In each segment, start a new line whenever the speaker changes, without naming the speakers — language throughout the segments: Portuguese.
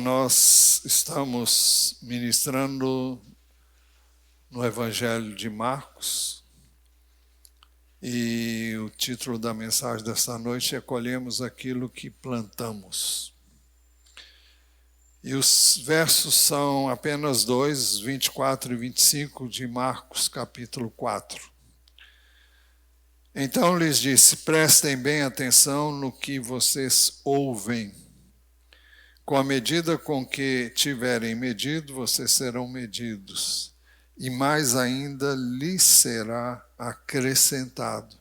Nós estamos ministrando no Evangelho de Marcos e o título da mensagem desta noite é Colhemos aquilo que plantamos. E os versos são apenas dois, 24 e 25 de Marcos capítulo 4. Então lhes disse: prestem bem atenção no que vocês ouvem. Com a medida com que tiverem medido, vocês serão medidos, e mais ainda lhes será acrescentado.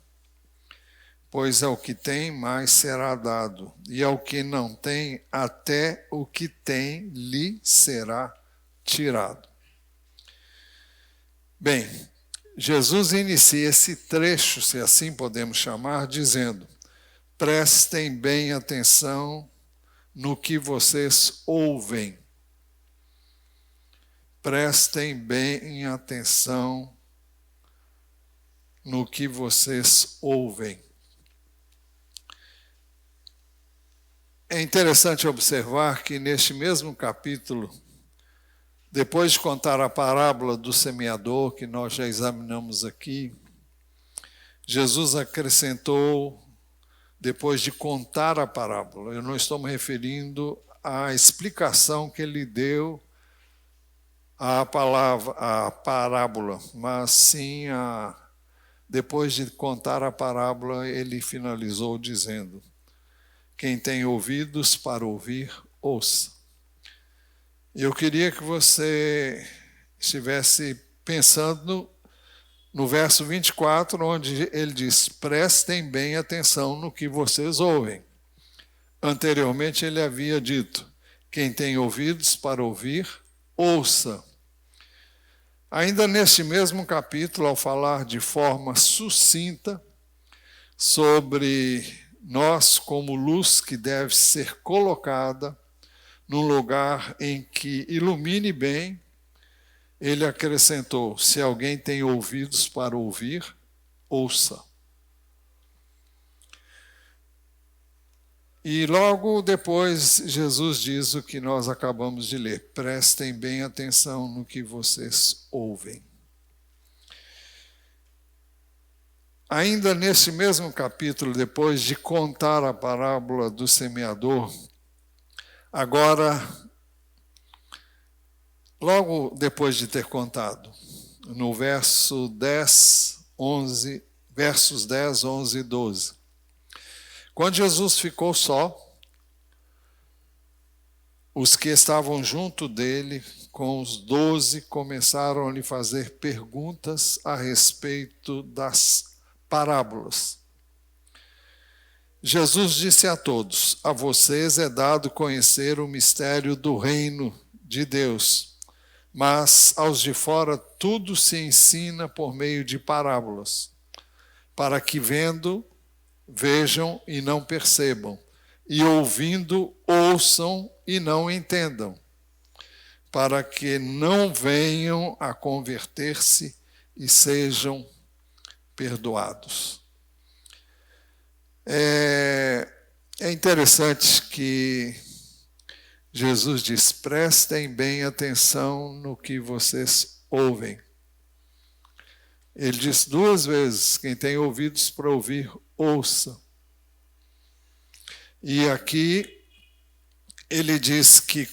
Pois ao que tem, mais será dado, e ao que não tem, até o que tem lhe será tirado. Bem, Jesus inicia esse trecho, se assim podemos chamar, dizendo: prestem bem atenção no que vocês ouvem. Prestem bem atenção no que vocês ouvem. É interessante observar que neste mesmo capítulo, depois de contar a parábola do semeador, que nós já examinamos aqui, Jesus acrescentou, depois de contar a parábola, eu não estou me referindo à explicação que ele deu à parábola, mas sim depois de contar a parábola, ele finalizou dizendo: quem tem ouvidos para ouvir, ouça. Eu queria que você estivesse pensando no verso 24, onde ele diz: prestem bem atenção no que vocês ouvem. Anteriormente ele havia dito: quem tem ouvidos para ouvir, ouça. Ainda neste mesmo capítulo, ao falar de forma sucinta sobre nós como luz que deve ser colocada num lugar em que ilumine bem, ele acrescentou: se alguém tem ouvidos para ouvir, ouça. E logo depois Jesus diz o que nós acabamos de ler: prestem bem atenção no que vocês ouvem. Ainda nesse mesmo capítulo, depois de contar a parábola do semeador, agora, logo depois de ter contado, no versos 10, 11 e 12, quando Jesus ficou só, os que estavam junto dele, com os 12, começaram a lhe fazer perguntas a respeito das parábolas. Jesus disse a todos: a vocês é dado conhecer o mistério do reino de Deus, mas aos de fora tudo se ensina por meio de parábolas, para que vendo, vejam e não percebam, e ouvindo, ouçam e não entendam, para que não venham a converter-se e sejam perdoados. É interessante que Jesus diz: prestem bem atenção no que vocês ouvem. Ele diz duas vezes: quem tem ouvidos para ouvir, ouça. E aqui ele diz que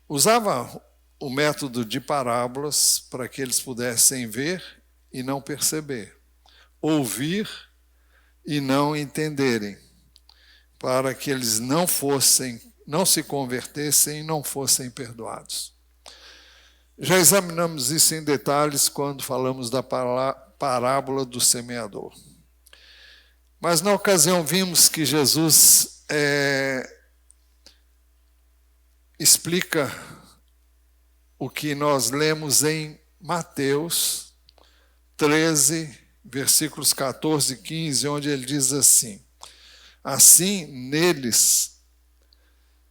usava o método de parábolas para que eles pudessem ver e não perceber, ouvir e não entenderem, para que eles não se convertessem e não fossem perdoados. Já examinamos isso em detalhes quando falamos da parábola do semeador. Mas na ocasião vimos que Jesus explica o que nós lemos em Mateus 13, versículos 14 e 15, onde ele diz assim: assim neles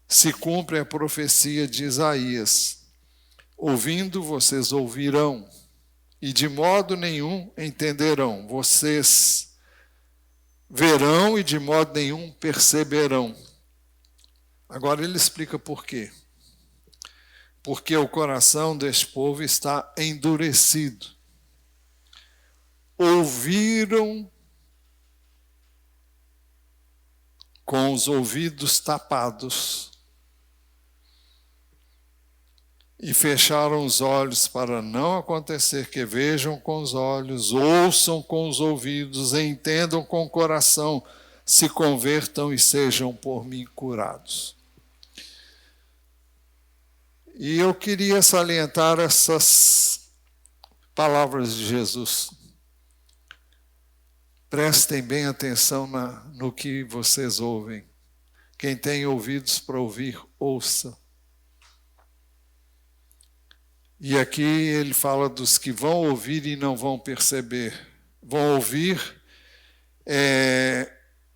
se cumpre a profecia de Isaías: ouvindo vocês ouvirão, e de modo nenhum entenderão. Vocês verão e de modo nenhum perceberão, Agora ele explica por quê. Porque o coração deste povo está endurecido. Ouviram com os ouvidos tapados e fecharam os olhos para não acontecer que vejam com os olhos, ouçam com os ouvidos, entendam com o coração, se convertam e sejam por mim curados. E eu queria salientar essas palavras de Jesus. Prestem bem atenção no que vocês ouvem. Quem tem ouvidos para ouvir, ouça. E aqui ele fala dos que vão ouvir e não vão perceber. Vão ouvir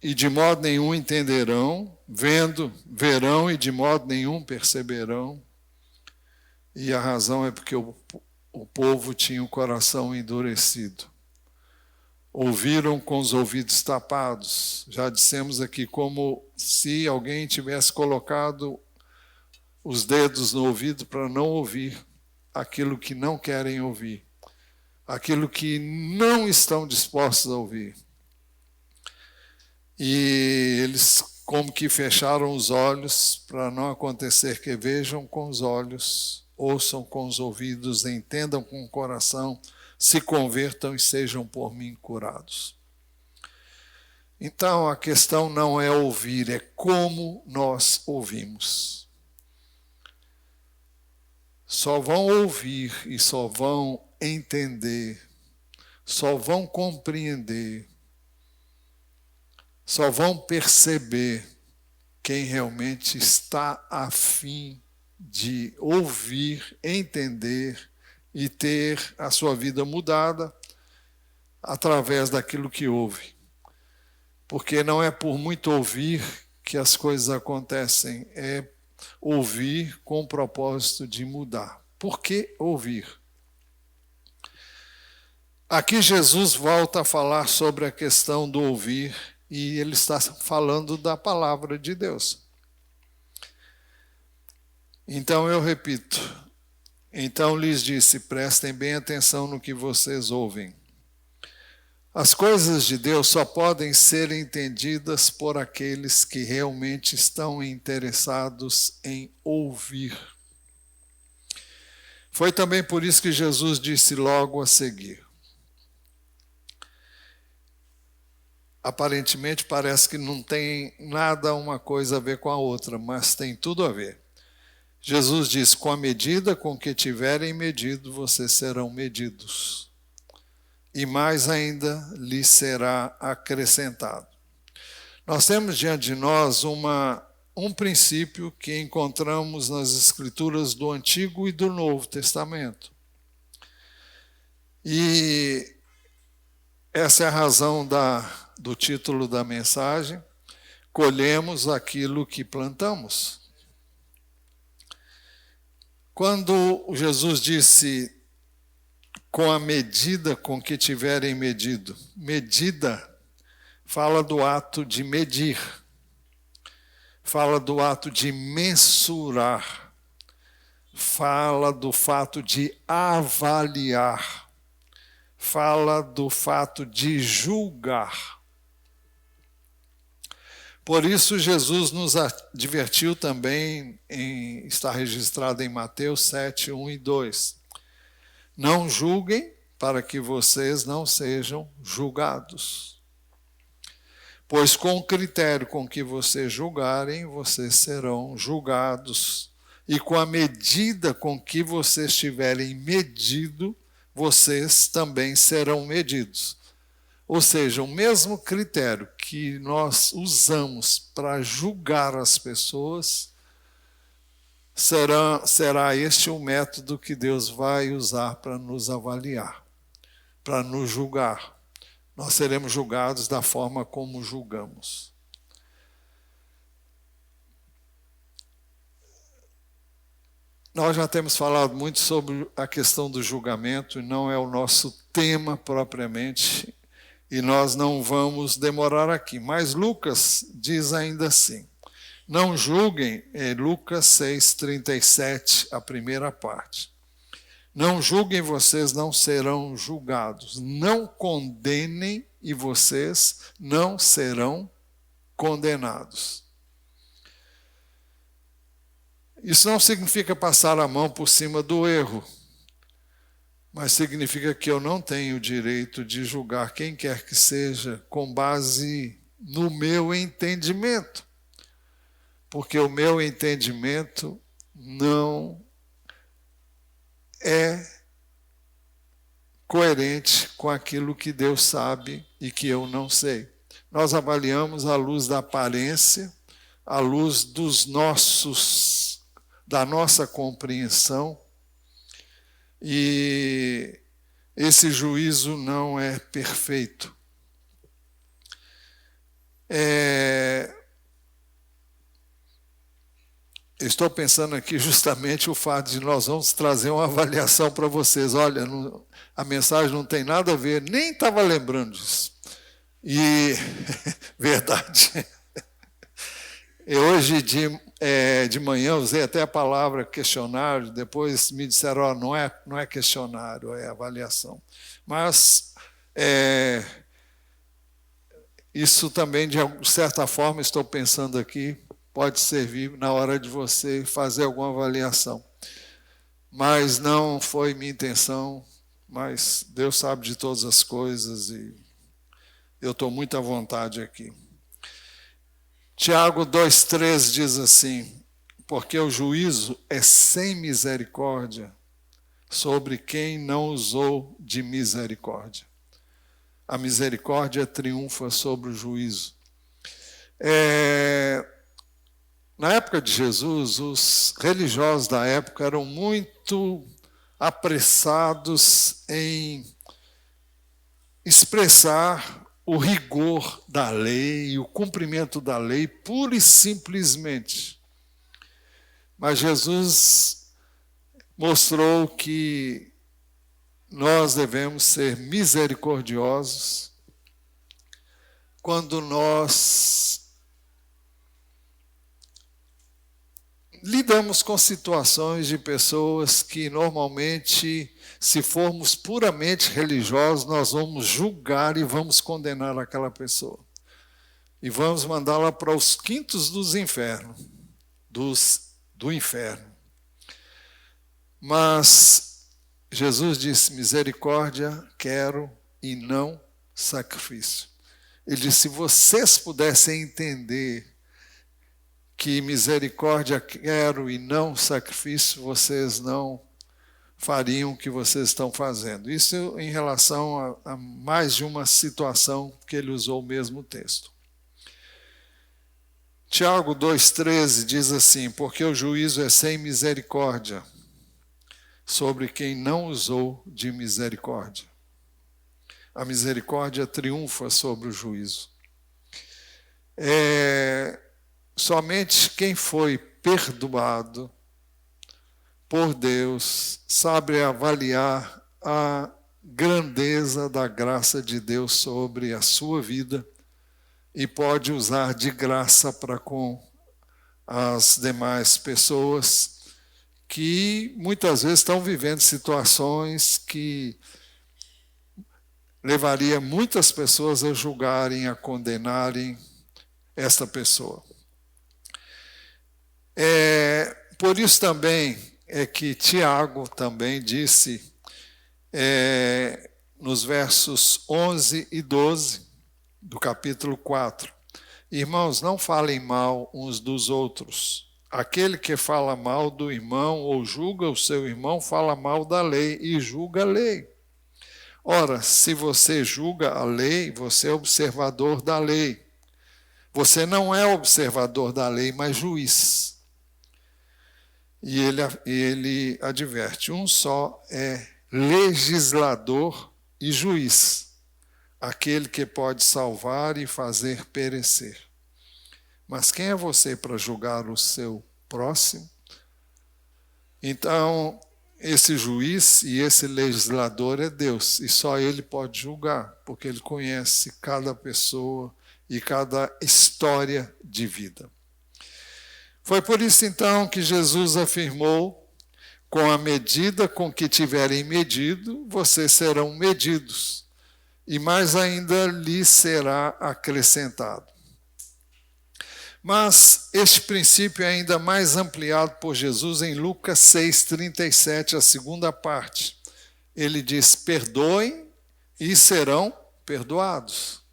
e de modo nenhum entenderão, verão e de modo nenhum perceberão. E a razão é porque o povo tinha o coração endurecido. Ouviram com os ouvidos tapados. Já dissemos aqui como se alguém tivesse colocado os dedos no ouvido para não ouvir aquilo que não querem ouvir, aquilo que não estão dispostos a ouvir. E eles como que fecharam os olhos para não acontecer que vejam com os olhos, ouçam com os ouvidos, entendam com o coração, se convertam e sejam por mim curados. Então a questão não é ouvir, é como nós ouvimos. Só vão ouvir e só vão entender, só vão compreender, só vão perceber quem realmente está a fim de ouvir, entender e ter a sua vida mudada através daquilo que ouve. Porque não é por muito ouvir que as coisas acontecem, é ouvir com o propósito de mudar. Por que ouvir? Aqui Jesus volta a falar sobre a questão do ouvir e ele está falando da palavra de Deus. Então eu repito, então lhes disse, prestem bem atenção no que vocês ouvem. As coisas de Deus só podem ser entendidas por aqueles que realmente estão interessados em ouvir. Foi também por isso que Jesus disse logo a seguir. Aparentemente parece que não tem nada uma coisa a ver com a outra, mas tem tudo a ver. Jesus diz, com a medida com que tiverem medido, vocês serão medidos. E mais ainda lhes será acrescentado. Nós temos diante de nós um princípio que encontramos nas Escrituras do Antigo e do Novo Testamento. E essa é a razão do título da mensagem, colhemos aquilo que plantamos. Quando Jesus disse, com a medida com que tiverem medido, medida fala do ato de medir, fala do ato de mensurar, fala do fato de avaliar, fala do fato de julgar. Por isso, Jesus nos advertiu também, está registrado em Mateus 7, 1 e 2. Não julguem para que vocês não sejam julgados. Pois com o critério com que vocês julgarem, vocês serão julgados. E com a medida com que vocês tiverem medido, vocês também serão medidos. Ou seja, o mesmo critério que nós usamos para julgar as pessoas, será este o método que Deus vai usar para nos avaliar, para nos julgar. Nós seremos julgados da forma como julgamos. Nós já temos falado muito sobre a questão do julgamento, e não é o nosso tema propriamente, e nós não vamos demorar aqui. Mas Lucas diz ainda assim, Não julguem, Lucas 6:37, a primeira parte. Não julguem, vocês não serão julgados. Não condenem e vocês não serão condenados. Isso não significa passar a mão por cima do erro, mas significa que eu não tenho o direito de julgar quem quer que seja com base no meu entendimento. Porque o meu entendimento não é coerente com aquilo que Deus sabe e que eu não sei. Nós avaliamos à luz da aparência, à luz da nossa compreensão, e esse juízo não é perfeito. Estou pensando aqui justamente o fato de nós vamos trazer uma avaliação para vocês. Olha, a mensagem não tem nada a ver, nem estava lembrando disso. E, verdade. E hoje de manhã usei até a palavra questionário, depois me disseram, não é questionário, é avaliação. Mas isso também, de certa forma, estou pensando aqui, pode servir na hora de você fazer alguma avaliação. Mas não foi minha intenção, mas Deus sabe de todas as coisas e eu estou muito à vontade aqui. Tiago 2,3 diz assim, porque o juízo é sem misericórdia sobre quem não usou de misericórdia. A misericórdia triunfa sobre o juízo. Na época de Jesus, os religiosos da época eram muito apressados em expressar o rigor da lei, o cumprimento da lei, pura e simplesmente. Mas Jesus mostrou que nós devemos ser misericordiosos quando nós lidamos com situações de pessoas que normalmente, se formos puramente religiosos, nós vamos julgar e vamos condenar aquela pessoa. E vamos mandá-la para os quintos dos infernos, do inferno. Mas Jesus disse, misericórdia quero e não sacrifício. Ele disse, se vocês pudessem entender que misericórdia quero e não sacrifício, vocês não fariam o que vocês estão fazendo. Isso em relação a mais de uma situação que ele usou o mesmo texto. Tiago 2,13 diz assim, porque o juízo é sem misericórdia sobre quem não usou de misericórdia. A misericórdia triunfa sobre o juízo. Somente quem foi perdoado por Deus sabe avaliar a grandeza da graça de Deus sobre a sua vida e pode usar de graça para com as demais pessoas que muitas vezes estão vivendo situações que levaria muitas pessoas a julgarem, a condenarem esta pessoa. Por isso também é que Tiago também disse nos versos 11 e 12 do capítulo 4, irmãos, não falem mal uns dos outros. Aquele que fala mal do irmão ou julga o seu irmão fala mal da lei e julga a lei. Ora, se você julga a lei, você é observador da lei. Você não é observador da lei, mas juiz. E ele adverte, um só é legislador e juiz, aquele que pode salvar e fazer perecer. Mas quem é você para julgar o seu próximo? Então, esse juiz e esse legislador é Deus, e só ele pode julgar, porque ele conhece cada pessoa e cada história de vida. Foi por isso então que Jesus afirmou: com a medida com que tiverem medido, vocês serão medidos, e mais ainda lhes será acrescentado. Mas este princípio é ainda mais ampliado por Jesus em Lucas 6,37, a segunda parte. Ele diz: perdoem e serão perdoados.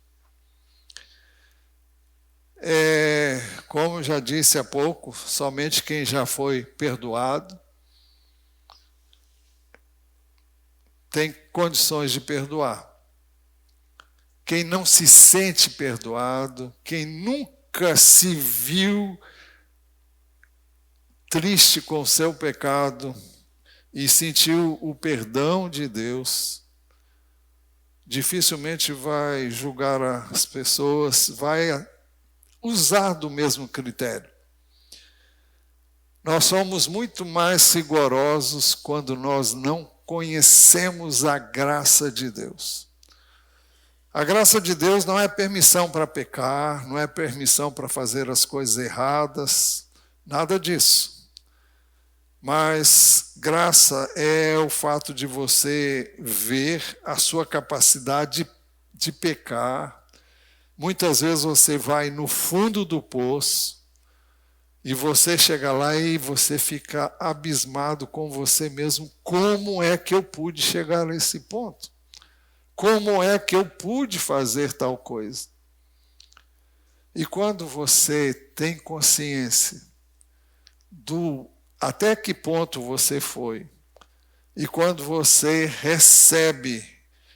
Como já disse há pouco, somente quem já foi perdoado tem condições de perdoar. Quem não se sente perdoado, quem nunca se viu triste com o seu pecado e sentiu o perdão de Deus, dificilmente vai julgar as pessoas, vai usar do mesmo critério. Nós somos muito mais rigorosos quando nós não conhecemos a graça de Deus. A graça de Deus não é permissão para pecar, não é permissão para fazer as coisas erradas, nada disso. Mas graça é o fato de você ver a sua capacidade de pecar. Muitas vezes você vai no fundo do poço e você chega lá e você fica abismado com você mesmo. Como é que eu pude chegar a esse ponto? Como é que eu pude fazer tal coisa? E quando você tem consciência do até que ponto você foi, e quando você recebe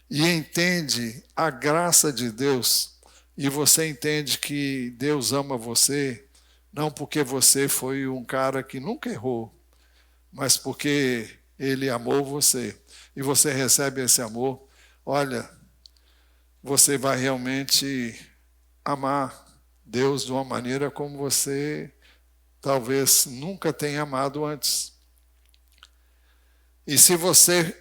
e entende a graça de Deus, e você entende que Deus ama você, não porque você foi um cara que nunca errou, mas porque Ele amou você, e você recebe esse amor, olha, você vai realmente amar Deus de uma maneira como você talvez nunca tenha amado antes. E se você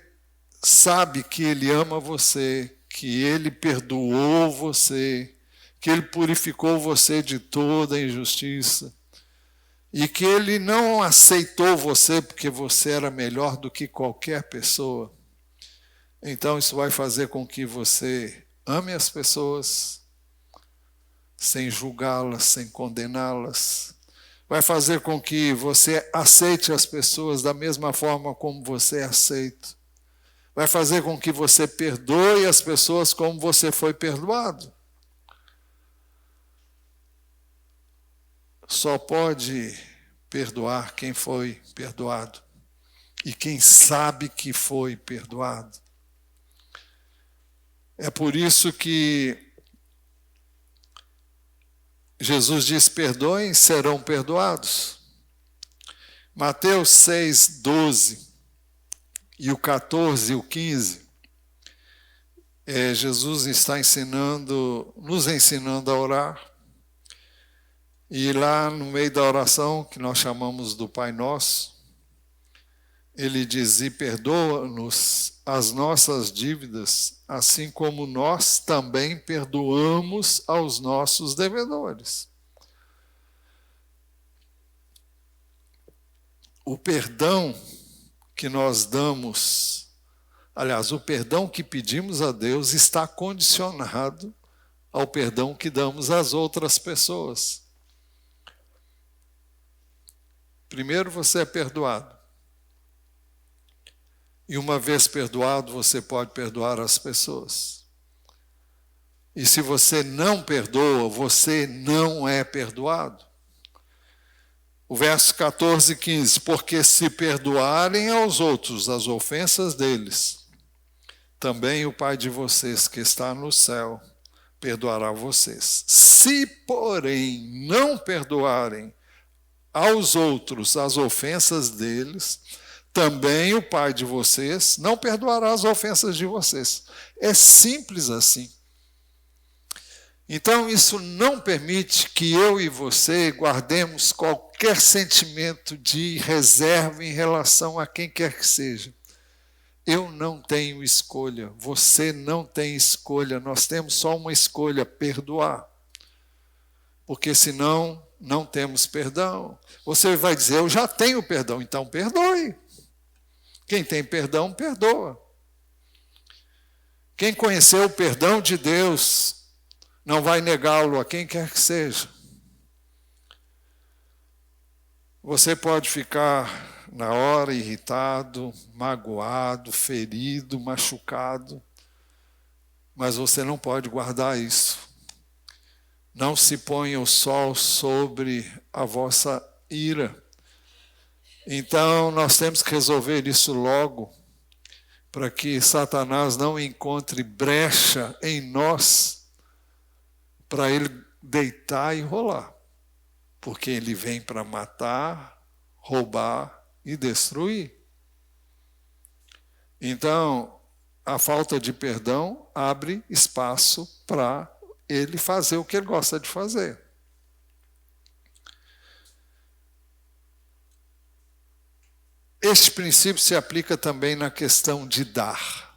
sabe que Ele ama você, que Ele perdoou você, que Ele purificou você de toda injustiça, e que Ele não aceitou você porque você era melhor do que qualquer pessoa, então isso vai fazer com que você ame as pessoas, sem julgá-las, sem condená-las. Vai fazer com que você aceite as pessoas da mesma forma como você é aceito. Vai fazer com que você perdoe as pessoas como você foi perdoado. Só pode perdoar quem foi perdoado e quem sabe que foi perdoado. É por isso que Jesus diz: perdoem, serão perdoados. Mateus 6, 12 e o 14 e o 15, Jesus está nos ensinando a orar. E lá no meio da oração, que nós chamamos do Pai Nosso, ele diz: e perdoa-nos as nossas dívidas, assim como nós também perdoamos aos nossos devedores. O perdão que nós damos, aliás, o perdão que pedimos a Deus está condicionado ao perdão que damos às outras pessoas. Primeiro você é perdoado. E uma vez perdoado, você pode perdoar as pessoas. E se você não perdoa, você não é perdoado. O verso 14 e 15, porque se perdoarem aos outros as ofensas deles, também o Pai de vocês que está no céu perdoará vocês. Se, porém, não perdoarem aos outros as ofensas deles, também o Pai de vocês não perdoará as ofensas de vocês. É simples assim. Então, isso não permite que eu e você guardemos qualquer sentimento de reserva em relação a quem quer que seja. Eu não tenho escolha, você não tem escolha, nós temos só uma escolha: perdoar. Porque senão não temos perdão. Você vai dizer, eu já tenho perdão, então perdoe. Quem tem perdão, perdoa. Quem conheceu o perdão de Deus, não vai negá-lo a quem quer que seja. Você pode ficar na hora irritado, magoado, ferido, machucado, mas você não pode guardar isso. Não se ponha o sol sobre a vossa ira. Então, nós temos que resolver isso logo, para que Satanás não encontre brecha em nós, para ele deitar e rolar. Porque ele vem para matar, roubar e destruir. Então, a falta de perdão abre espaço para ele fazer o que ele gosta de fazer. Este princípio se aplica também na questão de dar.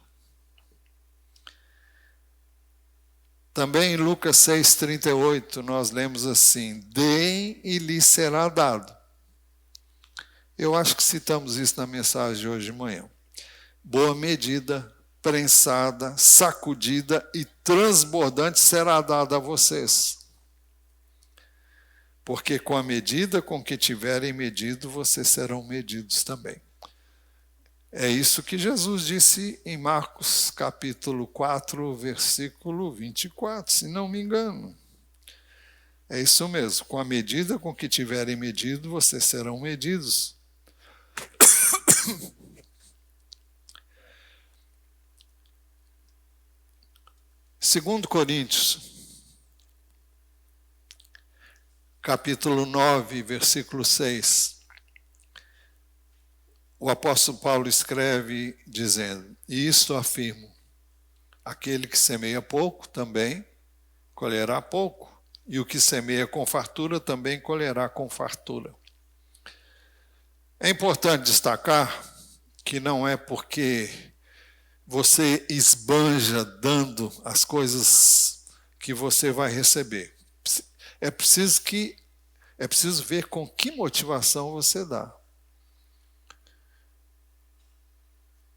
Também em Lucas 6,38, nós lemos assim, deem e lhes será dado. Eu acho que citamos isso na mensagem de hoje de manhã. Boa medida, prensada, sacudida e transbordante será dada a vocês. Porque com a medida com que tiverem medido, vocês serão medidos também. É isso que Jesus disse em Marcos capítulo 4, versículo 24, se não me engano. É isso mesmo, com a medida com que tiverem medido, vocês serão medidos. 2 Coríntios, capítulo 9, versículo 6. O apóstolo Paulo escreve dizendo, e isto afirmo, aquele que semeia pouco também colherá pouco, e o que semeia com fartura também colherá com fartura. É importante destacar que não é porque você esbanja dando as coisas que você vai receber. É preciso ver com que motivação você dá.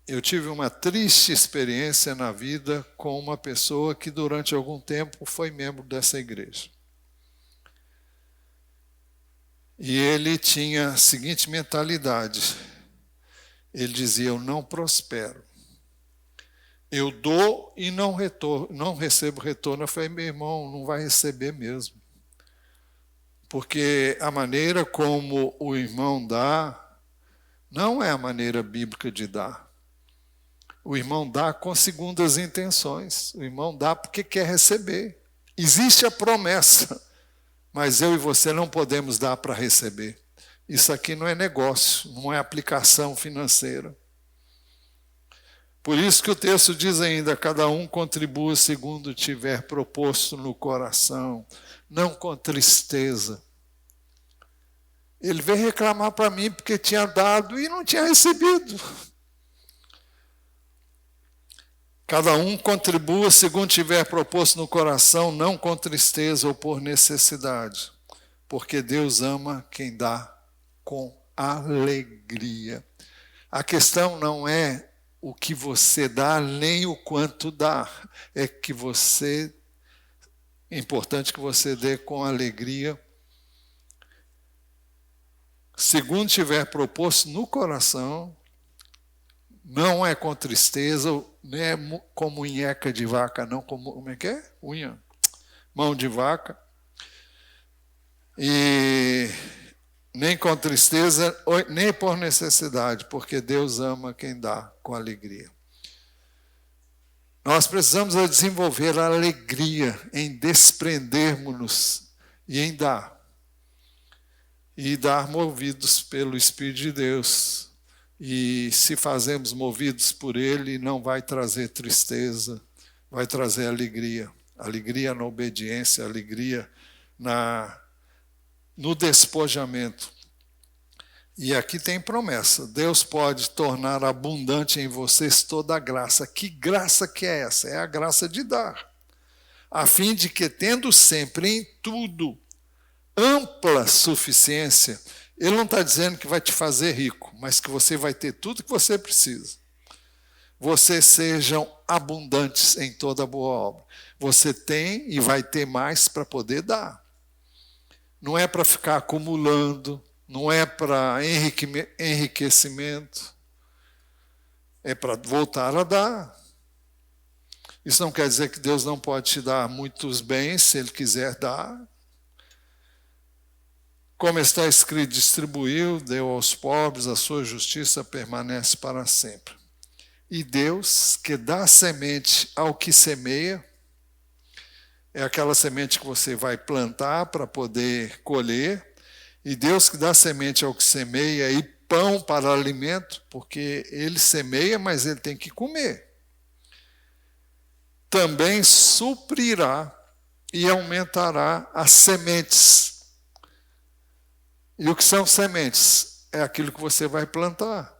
Eu tive uma triste experiência na vida com uma pessoa que durante algum tempo foi membro dessa igreja. E ele tinha a seguinte mentalidade. Ele dizia, eu não prospero. Eu dou e não recebo retorno. Eu falei, meu irmão, não vai receber mesmo. Porque a maneira como o irmão dá, não é a maneira bíblica de dar. O irmão dá com segundas intenções. O irmão dá porque quer receber. Existe a promessa, mas eu e você não podemos dar para receber. Isso aqui não é negócio, não é aplicação financeira. Por isso que o texto diz ainda, cada um contribua segundo tiver proposto no coração, não com tristeza. Ele veio reclamar para mim porque tinha dado e não tinha recebido. Cada um contribua segundo tiver proposto no coração, não com tristeza ou por necessidade, porque Deus ama quem dá com alegria. A questão não é o que você dá, nem o quanto dá. É importante que você dê com alegria, segundo tiver proposto no coração, não é com tristeza, nem é com munheca de vaca, não, como é que é? Unha, mão de vaca. E nem com tristeza, nem por necessidade, porque Deus ama quem dá com alegria. Nós precisamos desenvolver a alegria em desprendermos-nos e em dar. E dar movidos pelo Espírito de Deus. E se fazemos movidos por Ele, não vai trazer tristeza, vai trazer alegria. Alegria na obediência, alegria no despojamento. E aqui tem promessa. Deus pode tornar abundante em vocês toda a graça. Que graça que é essa? É a graça de dar. A fim de que, tendo sempre em tudo ampla suficiência, ele não está dizendo que vai te fazer rico, mas que você vai ter tudo que você precisa. Vocês sejam abundantes em toda boa obra. Você tem e vai ter mais para poder dar. Não é para ficar acumulando, não é para enriquecimento, é para voltar a dar. Isso não quer dizer que Deus não pode te dar muitos bens, se Ele quiser dar. Como está escrito, distribuiu, deu aos pobres, a sua justiça permanece para sempre. E Deus, que dá semente ao que semeia, é aquela semente que você vai plantar para poder colher, e Deus que dá semente ao que semeia e pão para alimento, porque Ele semeia, mas Ele tem que comer. Também suprirá e aumentará as sementes. E o que são sementes? É aquilo que você vai plantar.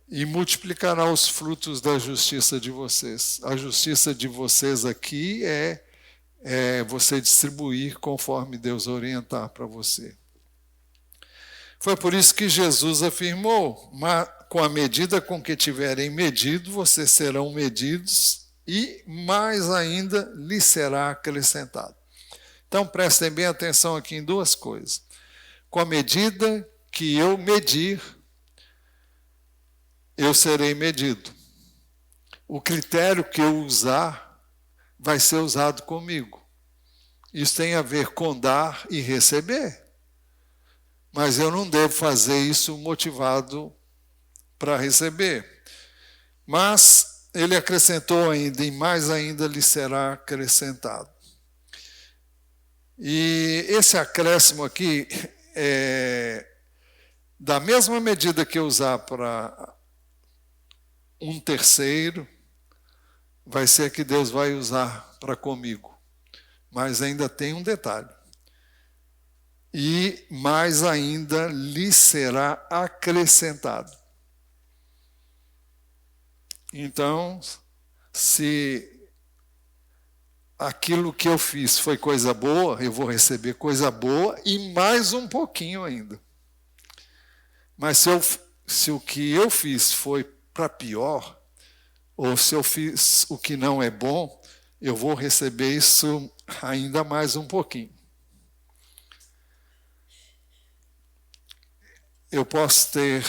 E multiplicará os frutos da justiça de vocês. A justiça de vocês aqui é você distribuir conforme Deus orientar para você. Foi por isso que Jesus afirmou, com a medida com que tiverem medido, vocês serão medidos e mais ainda lhes será acrescentado. Então prestem bem atenção aqui em duas coisas. Com a medida que eu medir, eu serei medido. O critério que eu usar vai ser usado comigo. Isso tem a ver com dar e receber. Mas eu não devo fazer isso motivado para receber. Mas ele acrescentou ainda, e mais ainda lhe será acrescentado. E esse acréscimo aqui, da mesma medida que eu usar para um terceiro, vai ser que Deus vai usar para comigo. Mas ainda tem um detalhe. E mais ainda lhe será acrescentado. Então, se aquilo que eu fiz foi coisa boa, eu vou receber coisa boa e mais um pouquinho ainda. Mas se o que eu fiz foi para pior, ou se eu fiz o que não é bom, eu vou receber isso ainda mais um pouquinho. Eu posso ter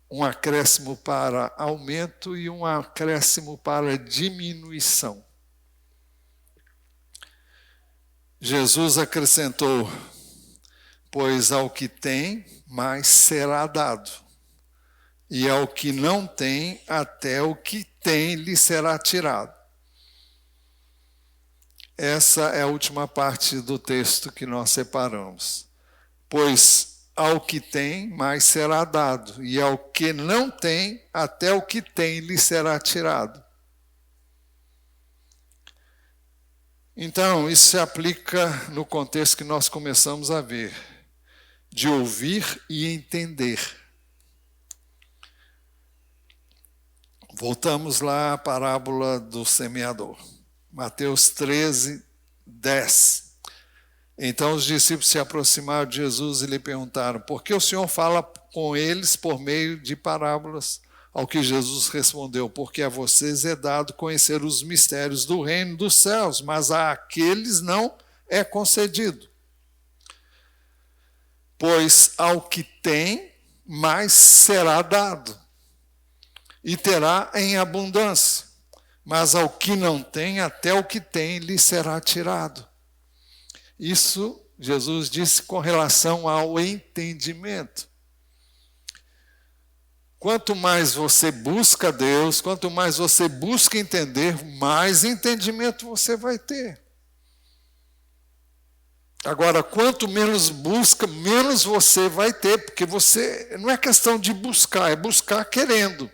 um acréscimo para aumento e um acréscimo para diminuição. Jesus acrescentou, pois ao que tem, mais será dado. E ao que não tem, até o que tem lhe será tirado. Essa é a última parte do texto que nós separamos. Pois ao que tem, mais será dado, e ao que não tem, até o que tem lhe será tirado. Então, isso se aplica no contexto que nós começamos a ver, de ouvir e entender. Voltamos lá à parábola do semeador. Mateus 13, 10. Então os discípulos se aproximaram de Jesus e lhe perguntaram, por que o Senhor fala com eles por meio de parábolas? Ao que Jesus respondeu, porque a vocês é dado conhecer os mistérios do reino dos céus, mas a aqueles não é concedido. Pois ao que tem, mais será dado, e terá em abundância. Mas ao que não tem, até o que tem lhe será tirado. Isso Jesus disse com relação ao entendimento. Quanto mais você busca Deus, quanto mais você busca entender, mais entendimento você vai ter. Agora, quanto menos busca, menos você vai ter, porque você não é questão de buscar, é buscar querendo.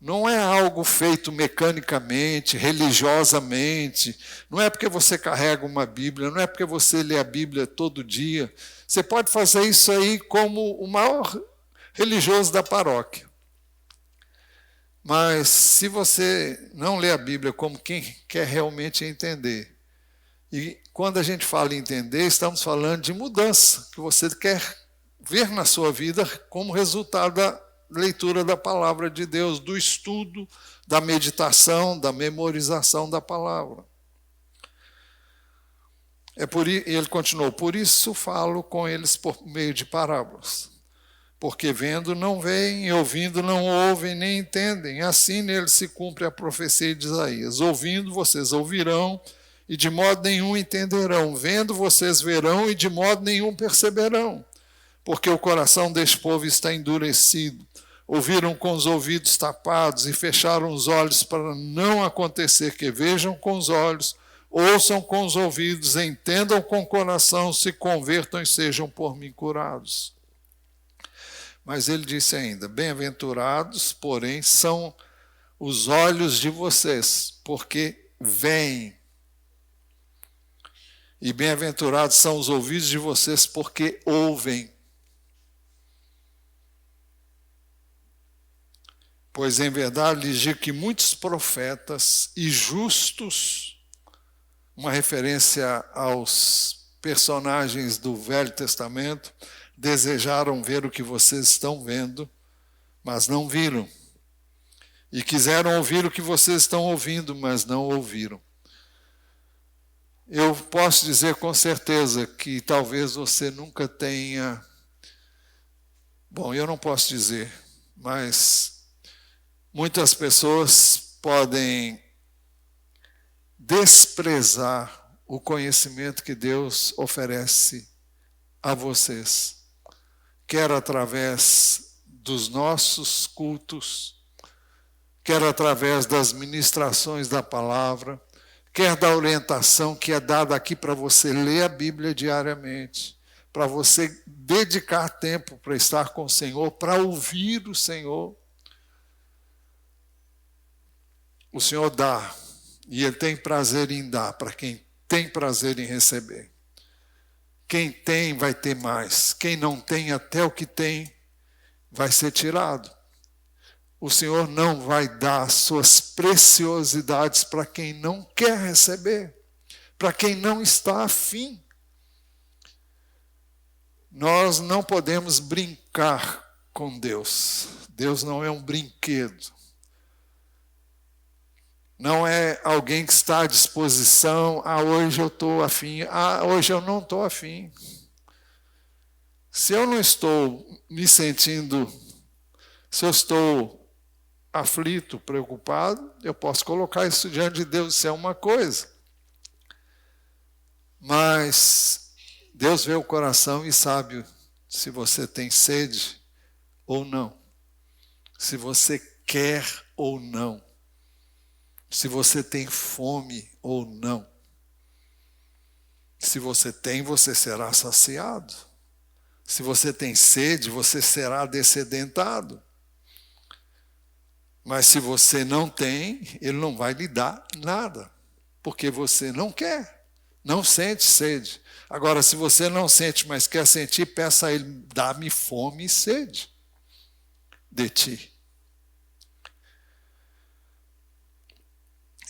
Não é algo feito mecanicamente, religiosamente. Não é porque você carrega uma Bíblia, não é porque você lê a Bíblia todo dia. Você pode fazer isso aí como o maior religioso da paróquia. Mas se você não lê a Bíblia como quem quer realmente entender, E quando a gente fala em entender, estamos falando de mudança, que você quer ver na sua vida como resultado da leitura da palavra de Deus, do estudo, da meditação, da memorização da palavra. E ele continuou, por isso falo com eles por meio de parábolas. Porque vendo não veem, e ouvindo não ouvem, nem entendem. Assim neles se cumpre a profecia de Isaías. Ouvindo vocês ouvirão, e de modo nenhum entenderão. Vendo vocês verão, e de modo nenhum perceberão. Porque o coração deste povo está endurecido. Ouviram com os ouvidos tapados, e fecharam os olhos para não acontecer que vejam com os olhos, ouçam com os ouvidos, entendam com o coração, se convertam e sejam por mim curados. Mas ele disse ainda, bem-aventurados, porém, são os olhos de vocês, porque veem. E bem-aventurados são os ouvidos de vocês, porque ouvem. Pois em verdade lhes digo que muitos profetas e justos, uma referência aos personagens do Velho Testamento, desejaram ver o que vocês estão vendo, mas não viram. E quiseram ouvir o que vocês estão ouvindo, mas não ouviram. Eu posso dizer com certeza que talvez você nunca tenha... Bom, eu não posso dizer, mas muitas pessoas podem desprezar o conhecimento que Deus oferece a vocês. Quer através dos nossos cultos, quer através das ministrações da palavra, quer da orientação que é dada aqui para você ler a Bíblia diariamente, para você dedicar tempo para estar com o Senhor, para ouvir o Senhor. O Senhor dá, e Ele tem prazer em dar para quem tem prazer em receber. Quem tem vai ter mais. Quem não tem, até o que tem, vai ser tirado. O Senhor não vai dar suas preciosidades para quem não quer receber, para quem não está afim. Nós não podemos brincar com Deus. Deus não é um brinquedo. Não é alguém que está à disposição, hoje eu estou afim, hoje eu não estou afim. Se eu não estou me sentindo, se eu estou aflito, preocupado, eu posso colocar isso diante de Deus, isso é uma coisa. Mas Deus vê o coração e sabe se você tem sede ou não, se você quer ou não. Se você tem fome ou não. Se você tem, você será saciado. Se você tem sede, você será dessedentado. Mas se você não tem, Ele não vai lhe dar nada. Porque você não quer, não sente sede. Agora, se você não sente, mas quer sentir, peça a Ele, dá-me fome e sede de ti.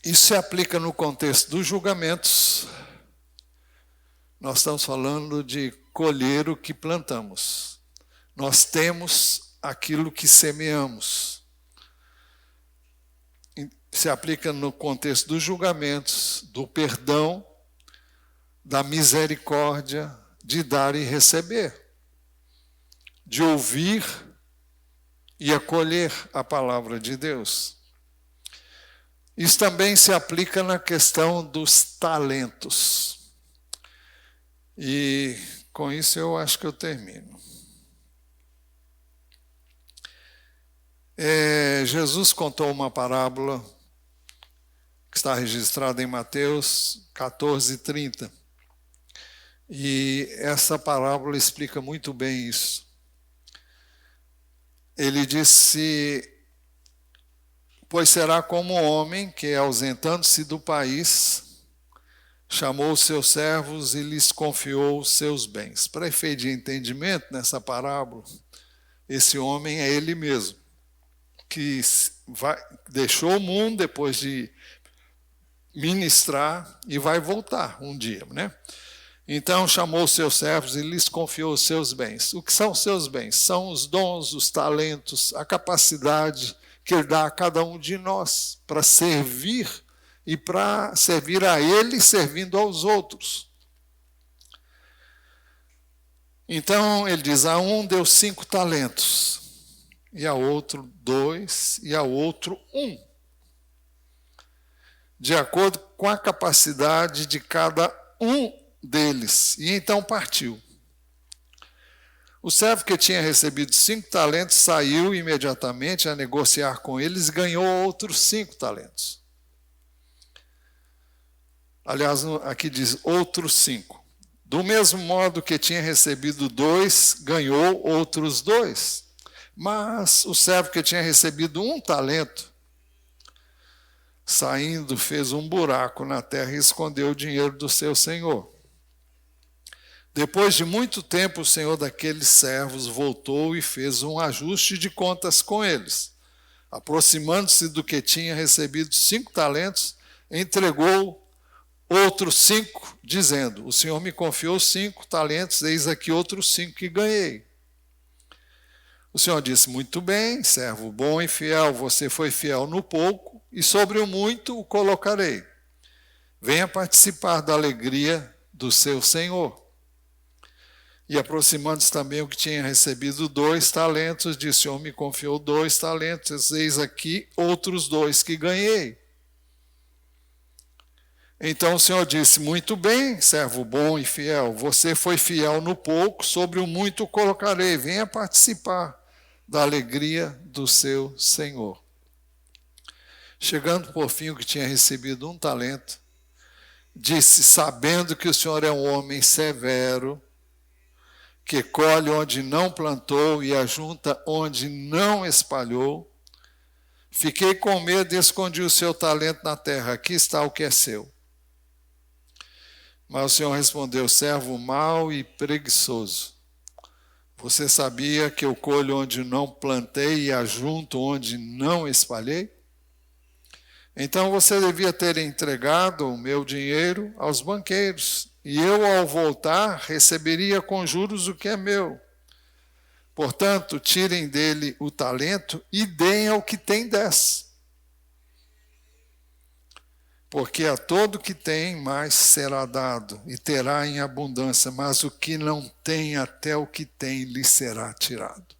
Isso se aplica no contexto dos julgamentos. Nós estamos falando de colher o que plantamos. Nós temos aquilo que semeamos. Se aplica no contexto dos julgamentos, do perdão, da misericórdia, de dar e receber, de ouvir e acolher a palavra de Deus. Isso também se aplica na questão dos talentos. E com isso eu acho que eu termino. Jesus contou uma parábola que está registrada em Mateus 14:30. E essa parábola explica muito bem isso. Ele disse... Pois será como um homem que, ausentando-se do país, chamou os seus servos e lhes confiou os seus bens. Para efeito de entendimento, nessa parábola, esse homem é ele mesmo, que deixou o mundo depois de ministrar e vai voltar um dia, né? Então chamou os seus servos e lhes confiou os seus bens. O que são os seus bens? São os dons, os talentos, a capacidade que Ele dá a cada um de nós para servir e para servir a Ele servindo aos outros. Então ele diz, a um deu 5 talentos, e a outro 2, e a outro 1. De acordo com a capacidade de cada um deles. E então partiu. O servo que tinha recebido 5 talentos saiu imediatamente a negociar com eles e ganhou outros 5 talentos. Aliás, aqui diz outros 5. Do mesmo modo que tinha recebido 2, ganhou outros 2. Mas o servo que tinha recebido 1 talento, saindo, fez um buraco na terra e escondeu o dinheiro do seu senhor. Depois de muito tempo, o senhor daqueles servos voltou e fez um ajuste de contas com eles. Aproximando-se do que tinha recebido 5 talentos, entregou outros 5, dizendo, o senhor me confiou 5 talentos, eis aqui outros 5 que ganhei. O senhor disse, muito bem, servo bom e fiel, você foi fiel no pouco, e sobre o muito o colocarei. Venha participar da alegria do seu senhor. E aproximando-se também o que tinha recebido 2 talentos, disse, o senhor me confiou 2 talentos, eis aqui outros 2 que ganhei. Então o Senhor disse, muito bem, servo bom e fiel, você foi fiel no pouco, sobre o muito o colocarei, venha participar da alegria do seu Senhor. Chegando por fim o que tinha recebido 1 talento, disse, sabendo que o Senhor é um homem severo, que colhe onde não plantou e ajunta onde não espalhou, fiquei com medo e escondi o seu talento na terra, aqui está o que é seu. Mas o Senhor respondeu, servo mau e preguiçoso, você sabia que eu colho onde não plantei e ajunto onde não espalhei? Então você devia ter entregado o meu dinheiro aos banqueiros, e eu, ao voltar, receberia com juros o que é meu. Portanto, tirem dele o talento e deem ao que tem 10. Porque a todo que tem, mais será dado, e terá em abundância, mas o que não tem, até o que tem, lhe será tirado.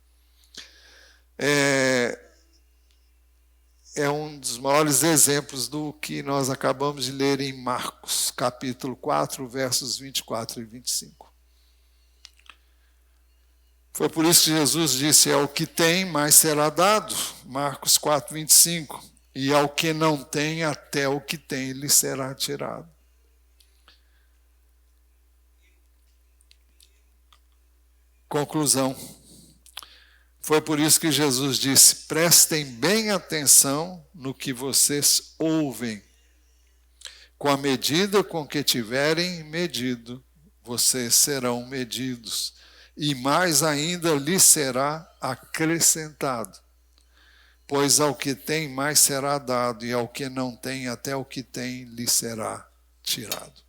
É um dos maiores exemplos do que nós acabamos de ler em Marcos, capítulo 4, versos 24 e 25. Foi por isso que Jesus disse, o que tem, mais será dado, Marcos 4, 25. E ao que não tem, até o que tem lhe será tirado. Conclusão. Foi por isso que Jesus disse, prestem bem atenção no que vocês ouvem. Com a medida com que tiverem medido, vocês serão medidos. E mais ainda lhes será acrescentado. Pois ao que tem mais será dado, e ao que não tem, até o que tem lhe será tirado.